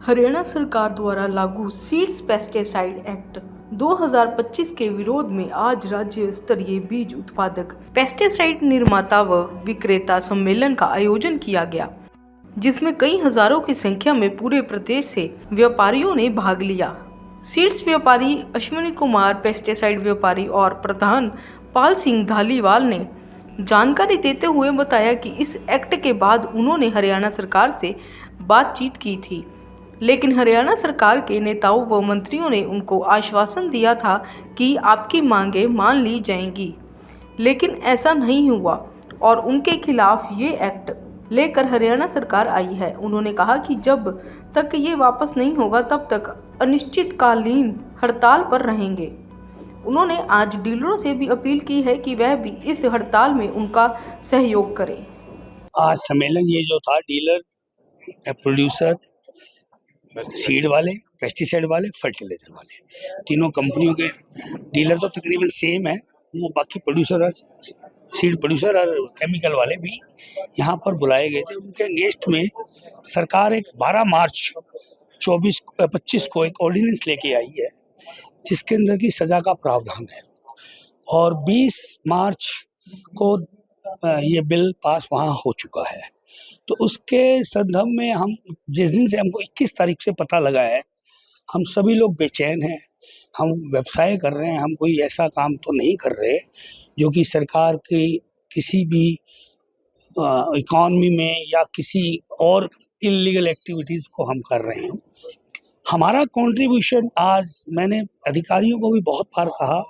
हरियाणा सरकार द्वारा लागू सीड्स पेस्टिसाइड एक्ट 2025 के विरोध में आज राज्य स्तरीय बीज उत्पादक, पेस्टिसाइड निर्माता व विक्रेता सम्मेलन का आयोजन किया गया, जिसमें कई हजारों की संख्या में पूरे प्रदेश से व्यापारियों ने भाग लिया। सीड्स व्यापारी अश्विनी कुमार, पेस्टिसाइड व्यापारी और प्रधान पाल सिंह धालीवाल ने जानकारी देते हुए बताया कि इस एक्ट के बाद उन्होंने हरियाणा सरकार से बातचीत की थी, लेकिन हरियाणा सरकार के नेताओं व मंत्रियों ने उनको आश्वासन दिया था कि आपकी मांगें मान ली जाएंगी, लेकिन ऐसा नहीं हुआ और उनके खिलाफ ये एक्ट लेकर हरियाणा सरकार आई है। उन्होंने कहा कि जब तक ये वापस नहीं होगा तब तक अनिश्चितकालीन हड़ताल पर रहेंगे। उन्होंने आज डीलरों से भी अपील की है कि वह भी इस हड़ताल में उनका सहयोग करें। आज सम्मेलन ये जो था, डीलर, प्रोड्यूसर, सीड वाले, पेस्टिसाइड वाले, फर्टिलाइजर वाले, तीनों कंपनियों के डीलर तो तकरीबन सेम है, वो बाकी प्रोड्यूसर और सीड प्रोड्यूसर और केमिकल वाले भी यहाँ पर बुलाए गए थे। उनके अगेंस्ट में सरकार एक 12 मार्च 25 को एक ऑर्डिनेंस लेके आई है, जिसके अंदर की सजा का प्रावधान है, और 20 मार्च को ये बिल पास वहाँ हो चुका है। तो उसके संदर्भ में हम जिस दिन से हमको 21 तारीख से पता लगा है, हम सभी लोग बेचैन हैं। हम व्यवसाय कर रहे हैं, हम कोई ऐसा काम तो नहीं कर रहे जो कि सरकार की किसी भी इकॉनमी में या किसी और इलीगल एक्टिविटीज़ को हम कर रहे हैं। हमारा कंट्रीब्यूशन, आज मैंने अधिकारियों को भी बहुत बार कहा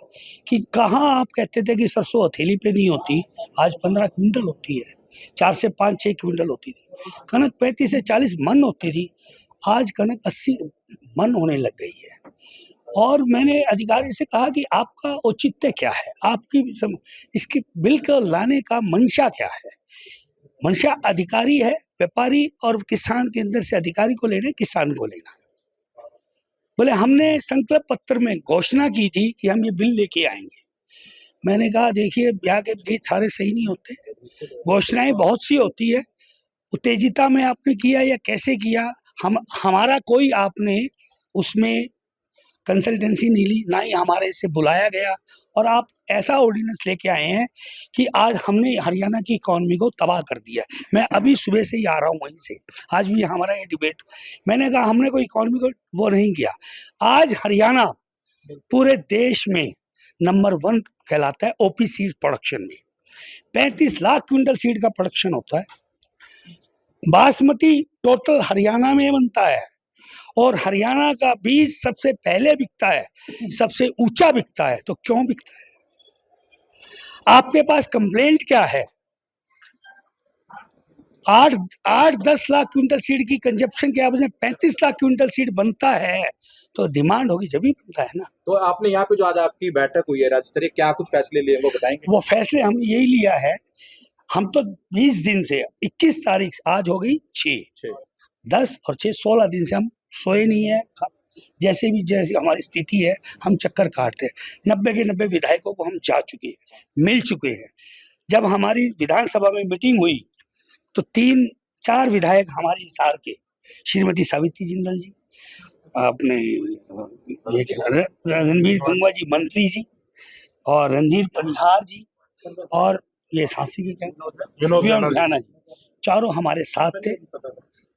कि कहाँ आप कहते थे कि सरसों हथेली पे नहीं होती, आज 15 क्विंटल होती है, 4 से 5-6 क्विंटल होती थी। कनक 35 से 40 मन होती थी, आज कनक 80 मन होने लग गई है। और मैंने अधिकारी से कहा कि आपका औचित्य क्या है, आपकी इसके बिल को लाने का मंशा क्या है। मंशा अधिकारी है, व्यापारी और किसान के अंदर से अधिकारी को लेना, किसान को लेना। बोले हमने संकल्प पत्र में घोषणा की थी कि हम ये बिल लेके आएंगे। मैंने कहा देखिए, ब्याह के गीत सारे सही नहीं होते, घोषणाएं बहुत सी होती है, उत्तेजिता में आपने किया या कैसे किया, हमारा कोई आपने उसमें कंसल्टेंसी नहीं ली, ना ही हमारे से बुलाया गया, और आप ऐसा ऑर्डिनेंस लेके आए हैं कि आज हमने हरियाणा की इकॉनमी को तबाह कर दिया। मैं अभी सुबह से ही आ रहा हूँ वहीं से, आज भी हमारा ये डिबेट, मैंने कहा हमने कोई इकॉनमी को वो नहीं किया। आज हरियाणा पूरे देश में नंबर 1 कहलाता है ओपी सीड प्रोडक्शन में। 35 लाख क्विंटल सीड का प्रोडक्शन होता है। बासमती टोटल हरियाणा में बनता है, और हरियाणा का बीज सबसे पहले बिकता है, सबसे ऊंचा बिकता है। तो क्यों बिकता है? आपके पास कंप्लेंट क्या है? 8-10 लाख क्विंटल सीड की कंजप्शन के आवाज में 35 लाख क्विंटल सीड बनता है, तो डिमांड होगी जब ही बनता है ना। तो आपने यहाँ पे जो आज आपकी बैठक हुई है राज्य स्तरीय, क्या कुछ फैसले लिए वो बताएंगे? वो फैसले हमने यही लिया है, हम तो 20 दिन से 21 तारीख, आज हो गई 6, 10 और 6, 16 दिन से हम सोए नहीं है। जैसे हमारी स्थिति है, हम चक्कर काटते हैं। 90 के 90 विधायकों को हम जा चुके हैं, मिल चुके हैं। जब हमारी विधानसभा में मीटिंग हुई तो 3-4 विधायक हमारी सार के, श्रीमती सावित्री जिंदल जी, अपने रणबीर गंगवा जी मंत्री जी, और रणधीर परिहार जी, और ये झांसी के विनोद राणा जी, चारों हमारे साथ थे।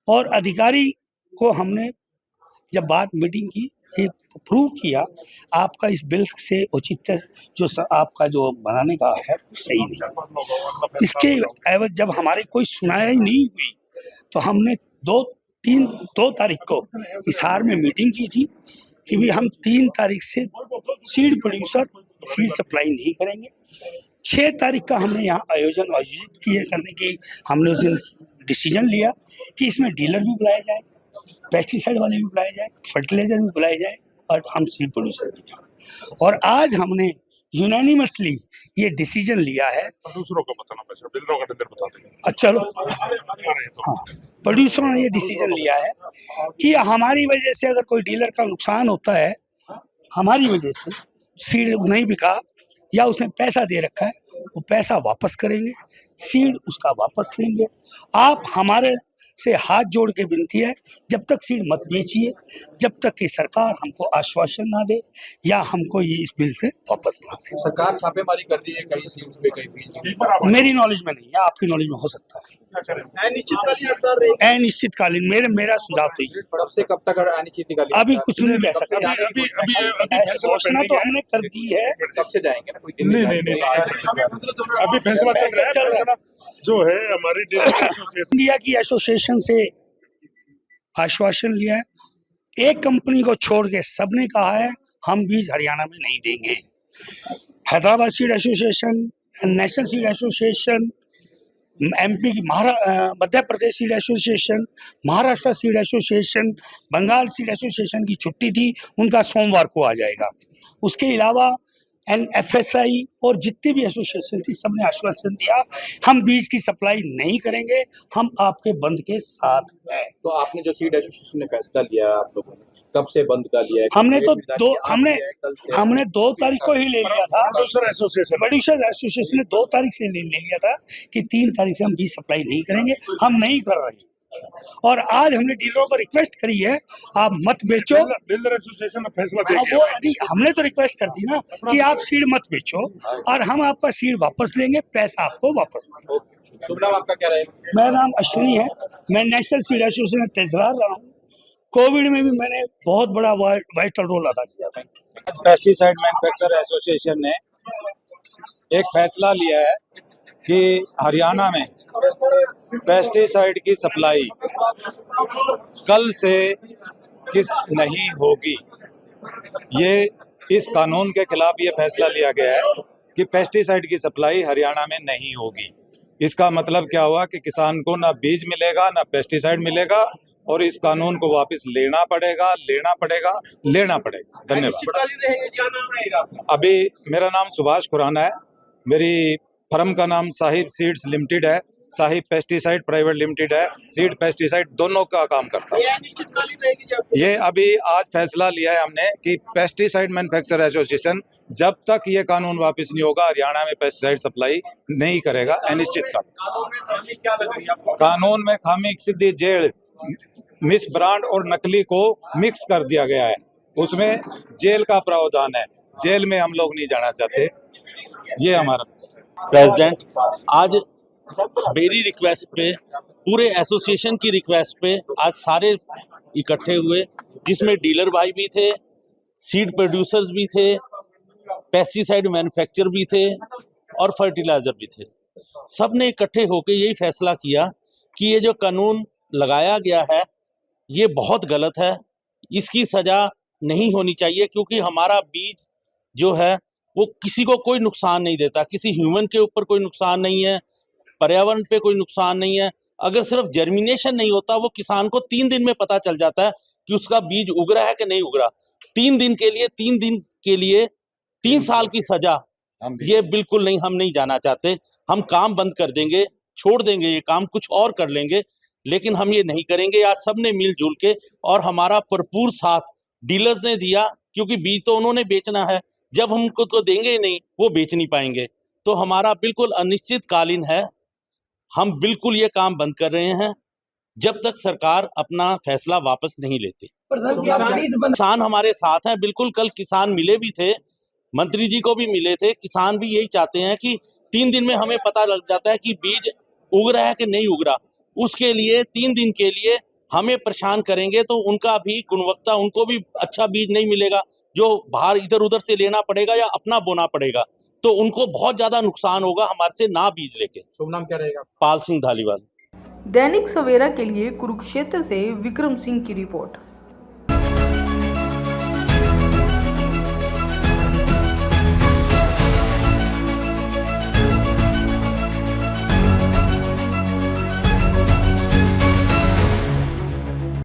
और अधिकारी को हमने जब बात मीटिंग की, ये प्रूव किया आपका इस बिल से औचित्य जो आपका जो बनाने का है सही नहीं। इसके एवज जब हमारी कोई सुनाई नहीं हुई तो हमने 2 तारीख को हिसार में मीटिंग की थी कि भी हम 3 तारीख से सीड प्रोड्यूसर सीड सप्लाई नहीं करेंगे। 6 तारीख का हमने यहाँ आयोजित किए करने की हमने उस दिन डिसीजन लिया कि इसमें डीलर भी बुलाया जाए, पेस्टिसाइड वाले भी बुलाए जाए, फर्टिलाइजर भी बुलाए जाए, और हम सीड प्रोड्यूसर भी जाए। और आज हमने यूनानिमसली ये डिसीजन लिया है। प्रोड्यूसरों को बताना, डीलरों का टेंडर बता देंगे। अच्छा चलो, हाँ, प्रोड्यूसरों ने ये डिसीजन लिया है कि हमारी वजह से अगर कोई डीलर का नुकसान होता है, हमारी वजह से सीड नहीं बिका या उसने पैसा दे रखा है, वो पैसा वापस करेंगे, सीड उसका वापस लेंगे। आप हमारे से हाथ जोड़ के विनती है, जब तक सीड मत बेचिए, जब तक कि सरकार हमको आश्वासन ना दे या हमको ये इस बिल से वापस ना दे। सरकार छापेमारी कर दी है कई सीट्स पे, कई बीज। मेरी नॉलेज में नहीं है, आपकी नॉलेज में हो सकता है। अनिश्चितकालीन हड़ताल रहेगी। अनिश्चितकालीन मेरा सुझाव तो ये कब से कब तक अनिश्चितकालीन? अभी कुछ नहीं कह सकता। ऐसी फैसला घोषणा तो हमने कर दी है। कब से जाएंगे ना, कोई दिन नहीं अभी फैसला चल रहा है जो है हमारी इंडिया की एसोसिएशन से आश्वासन लिया है। एक कंपनी को छोड़ के सबने कहा है हम बीज हरियाणा में नहीं देंगे। Hyderabad seed association, national seed association, MP की Madhya Pradesh seed association, Maharashtra seed association, Bengal seed association की छुट्टी थी, उनका सोमवार को आ जाएगा। उसके अलावा एफएसआई और जितनी भी एसोसिएशन थी सबने आश्वासन दिया हम बीज की सप्लाई नहीं करेंगे, हम आपके बंद के साथ हैं। तो आपने जो सीड एसोसिएशन ने फैसला लिया है, आप लोगों ने कब से बंद कर लिया है? हमने तो कल से? हमने 2 तारीख को ही ले लिया था। प्रोड्यूसर एसोसिएशन ने 2 तारीख से ले लिया था कि 3 तारीख से हम बीज सप्लाई नहीं करेंगे, हम नहीं कर रहे। और आज हमने डीलरों को रिक्वेस्ट करी है आप मत बेचो। डीलर एसोसिएशन ने फैसला दे वो अभी हमने तो रिक्वेस्ट कर दी ना कि आप सीड मत बेचो और हम आपका सीड वापस लेंगे, पैसा आपको वापस देंगे। शुभ नाम आपका क्या रहेगा? मेरा नाम अश्विनी है, मैं नेशनल सीड एसोसिएशन में तेजरार रहा हूँ। कोविड में भी मैंने बहुत बड़ा वाइटल रोल अदा किया था। पेस्टिसाइड मैन्युफैक्चरर एसोसिएशन ने एक फैसला लिया है कि हरियाणा में पेस्टिसाइड की सप्लाई कल से नहीं होगी। ये इस कानून के खिलाफ ये फैसला लिया गया है कि पेस्टिसाइड की सप्लाई हरियाणा में नहीं होगी। इसका मतलब क्या हुआ कि किसान को ना बीज मिलेगा ना पेस्टिसाइड मिलेगा और इस कानून को वापस लेना पड़ेगा। धन्यवाद। अभी मेरा नाम सुभाष खुराना है, मेरी फर्म का नाम साहिब सीड्स लिमिटेड है, साहिब पेस्टिसाइड प्राइवेट लिमिटेड है, सीड पेस्टिसाइड दोनों का काम करता है। ये अभी आज फैसला लिया है हमने कि पेस्टिसाइड मैन्युफैक्चरर एसोसिएशन जब तक ये कानून वापस नहीं होगा हरियाणा में पेस्टिसाइड सप्लाई नहीं करेगा। अनिश्चित कानून में खामी सिद्धि जेल मिस ब्रांड और नकली को मिक्स कर दिया गया है, उसमें जेल का प्रावधान है। जेल में हम लोग नहीं जाना चाहते, ये हमारा प्रेसिडेंट आज मेरी रिक्वेस्ट पे, पूरे एसोसिएशन की रिक्वेस्ट पे आज सारे इकट्ठे हुए, जिसमें डीलर भाई भी थे, सीड प्रोड्यूसर्स भी थे, पेस्टिसाइड मैन्युफैक्चरर भी थे और फर्टिलाइजर भी थे। सब ने इकट्ठे होकर यही फैसला किया कि ये जो कानून लगाया गया है ये बहुत गलत है, इसकी सज़ा नहीं होनी चाहिए, क्योंकि हमारा बीज जो है वो किसी को कोई नुकसान नहीं देता, किसी ह्यूमन के ऊपर कोई नुकसान नहीं है, पर्यावरण पे कोई नुकसान नहीं है। अगर सिर्फ जर्मिनेशन नहीं होता, वो किसान को 3 दिन में पता चल जाता है कि उसका बीज उग रहा है कि नहीं उग रहा। 3 दिन के लिए 3 साल की सजा, ये बिल्कुल नहीं, हम नहीं जाना चाहते। हम काम बंद कर देंगे, छोड़ देंगे ये काम, कुछ और कर लेंगे, लेकिन हम ये नहीं करेंगे। आज सब ने मिलजुल के और हमारा भरपूर साथ डीलर्स ने दिया, क्योंकि बीज तो उन्होंने बेचना है, जब हम उनको तो देंगे ही नहीं, वो बेच नहीं पाएंगे। तो हमारा बिल्कुल अनिश्चितकालीन है, हम बिल्कुल ये काम बंद कर रहे हैं जब तक सरकार अपना फैसला वापस नहीं लेती। किसान हमारे साथ हैं, बिल्कुल। कल किसान मिले भी थे, मंत्री जी को भी मिले थे। किसान भी यही चाहते हैं कि 3 दिन में हमें पता लग जाता है कि बीज उग रहा है कि नहीं उग रहा। उसके लिए 3 दिन के लिए हमें परेशान करेंगे तो उनका भी गुणवत्ता, उनको भी अच्छा बीज नहीं मिलेगा, जो बाहर इधर उधर से लेना पड़ेगा या अपना बोना पड़ेगा, तो उनको बहुत ज्यादा नुकसान होगा हमारे से ना बीज लेके। शुभ नाम क्या रहेगा? पाल सिंह धालीवाल। दैनिक सवेरा के लिए कुरुक्षेत्र से विक्रम सिंह की रिपोर्ट।